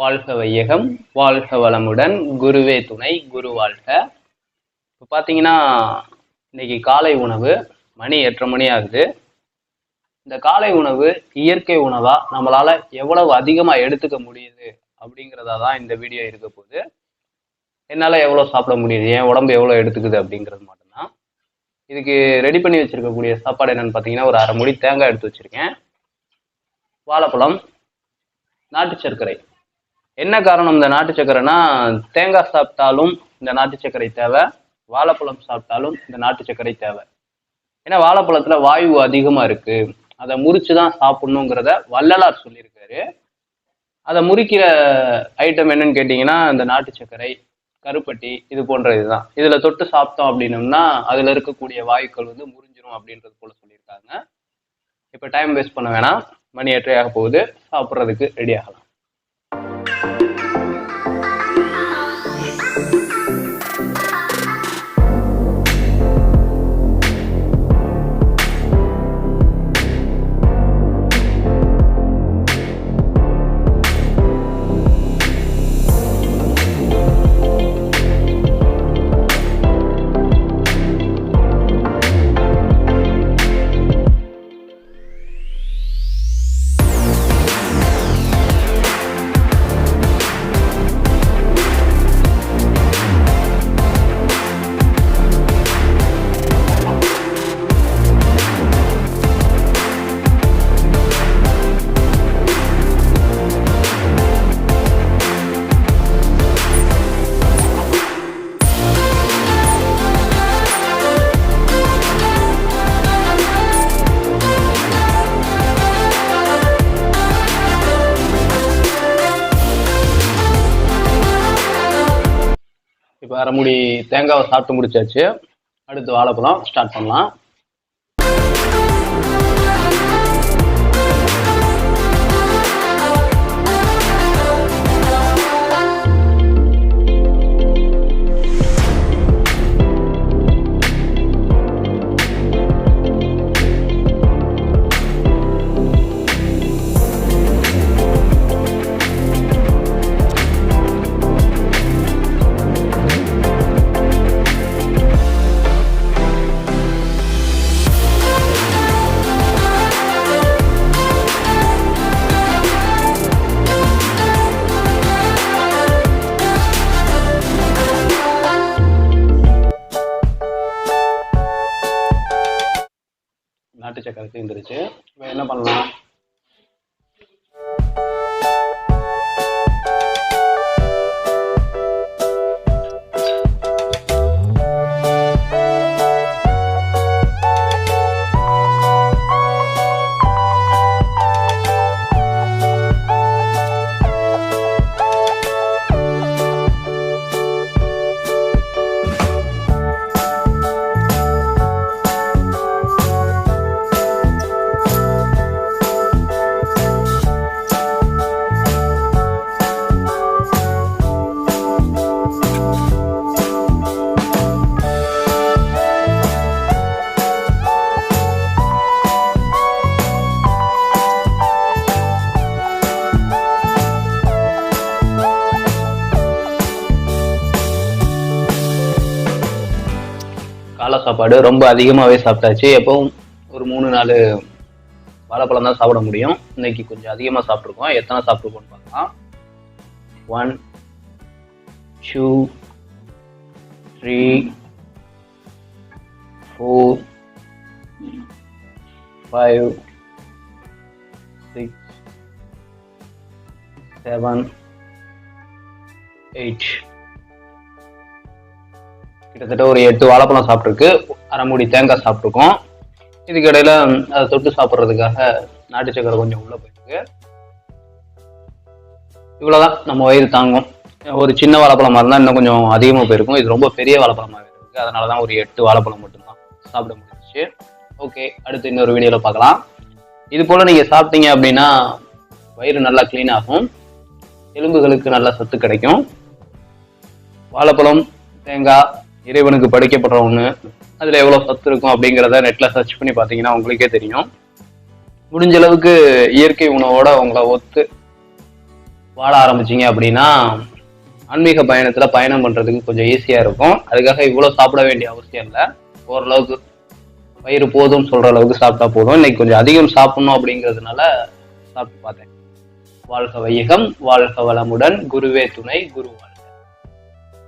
வாழ்க வையகம், வாழ்க வளமுடன், குருவே துணை, குரு வாழ்க. இப்போ பார்த்தீங்கன்னா இன்னைக்கு காலை உணவு மணி 8:30 மணி ஆகுது. இந்த காலை உணவு இயற்கை உணவா நம்மளால எவ்வளவு அதிகமாக எடுத்துக்க முடியுது அப்படிங்கிறதா தான் இந்த வீடியோ இருக்க போகுது. என்னால் எவ்வளோ சாப்பிட முடியுது, என் உடம்பு எவ்வளோ எடுத்துக்குது அப்படிங்கிறது மட்டும்தான். இதுக்கு ரெடி பண்ணி வச்சிருக்கக்கூடிய சாப்பாடு என்னன்னு பார்த்தீங்கன்னா, ஒரு 1/2 மூடி தேங்காய் எடுத்து வச்சிருக்கேன், வாழைப்பழம், நாட்டு சர்க்கரை. என்ன காரணம் இந்த நாட்டு சர்க்கரைனா, தேங்காய் சாப்பிட்டாலும் இந்த நாட்டு சர்க்கரை தேவை, வாழைப்பழம் சாப்பிட்டாலும் இந்த நாட்டு சர்க்கரை தேவை. ஏன்னா வாழைப்பழத்துல வாயு அதிகமா இருக்கு, அதை முறிச்சு தான் சாப்பிடணுங்கிறத வள்ளலார் சொல்லியிருக்காரு. அதை முறிக்கிற ஐட்டம் என்னன்னு கேட்டிங்கன்னா, இந்த நாட்டு சர்க்கரை, கருப்பட்டி, இது போன்ற இதுதான். இதுல தொட்டு சாப்பிட்டோம் அப்படின்னம்னா அதுல இருக்கக்கூடிய வாயுக்கள் முறிஞ்சிரும் அப்படின்றது போல சொல்லியிருக்காங்க. இப்போ டைம் வேஸ்ட் பண்ண வேணாம், மணி 8:30 ஆக போகுது, சாப்பிட்றதுக்கு ரெடி ஆகலாம். இப்போ 1/2 மூடி தேங்காவை சாப்பிட்டு முடிச்சாச்சு. அடுத்து வாழைப்பழம் ஸ்டார்ட் பண்ணலாம். நாட்டு சக்கரை தீர்ந்துருச்சு. இப்போ என்ன பண்ணலாம், காலை சாப்பாடு ரொம்ப அதிகமாகவே சாப்பிட்டாச்சு. எப்பவும் ஒரு 3-4 வாழைப்பழம் தான் சாப்பிட முடியும். இன்னைக்கு கொஞ்சம் அதிகமாக சாப்பிட்ருக்கோம். எத்தனை சாப்பிட்ருக்கோம்னு பார்க்கலாம். 1 2 3 4 5 6 7 8, கிட்டத்தட்ட ஒரு 8 வாழைப்பழம் சாப்பிட்ருக்கு, 1/2 மூடி தேங்காய் சாப்பிட்ருக்கோம். இதுக்கு இடையில அதை தொட்டு சாப்பிட்றதுக்காக நாட்டு சக்கரை கொஞ்சம் உள்ள போயிருக்கு. இவ்வளோதான், நம்ம வயிறு தாங்கும். ஒரு சின்ன வாழைப்பழமாக இருந்தால் இன்னும் கொஞ்சம் அதிகமாக போயிருக்கும். இது ரொம்ப பெரிய வாழைப்பழமாக இருக்கு, அதனால தான் ஒரு 8 வாழைப்பழம் மட்டும்தான் சாப்பிட முடிஞ்சிச்சு. ஓகே, அடுத்து இன்னொரு வீடியோவில் பார்க்கலாம். இது போல் நீங்கள் சாப்பிட்டீங்க அப்படின்னா வயிறு நல்லா க்ளீன் ஆகும், எலும்புகளுக்கு நல்லா சத்து கிடைக்கும். வாழைப்பழம், தேங்காய் இறைவனுக்கு படைக்கப்படுற ஒன்று, அதில் எவ்வளோ சத்து இருக்கும் அப்படிங்கிறத நெட்டில் சர்ச் பண்ணி பார்த்தீங்கன்னா உங்களுக்கே தெரியும். முடிஞ்ச அளவுக்கு இயற்கை உணவோட உங்களை வாழ ஆரம்பிச்சிங்க அப்படின்னா ஆன்மீக பயணத்தில் பயணம் பண்ணுறதுக்கு கொஞ்சம் ஈஸியாக இருக்கும். அதுக்காக இவ்வளோ சாப்பிட வேண்டிய அவசியம் இல்லை. ஓரளவுக்கு வயிறு போதும்னு சொல்கிற அளவுக்கு சாப்பிட்டா போதும். இன்னைக்கு கொஞ்சம் அதிகம் சாப்பிடணும் அப்படிங்கிறதுனால சாப்பிட்டு பார்த்தேன். வாழ்க வையகம், வாழ்க வளமுடன், குருவே துணை, குருவாய்.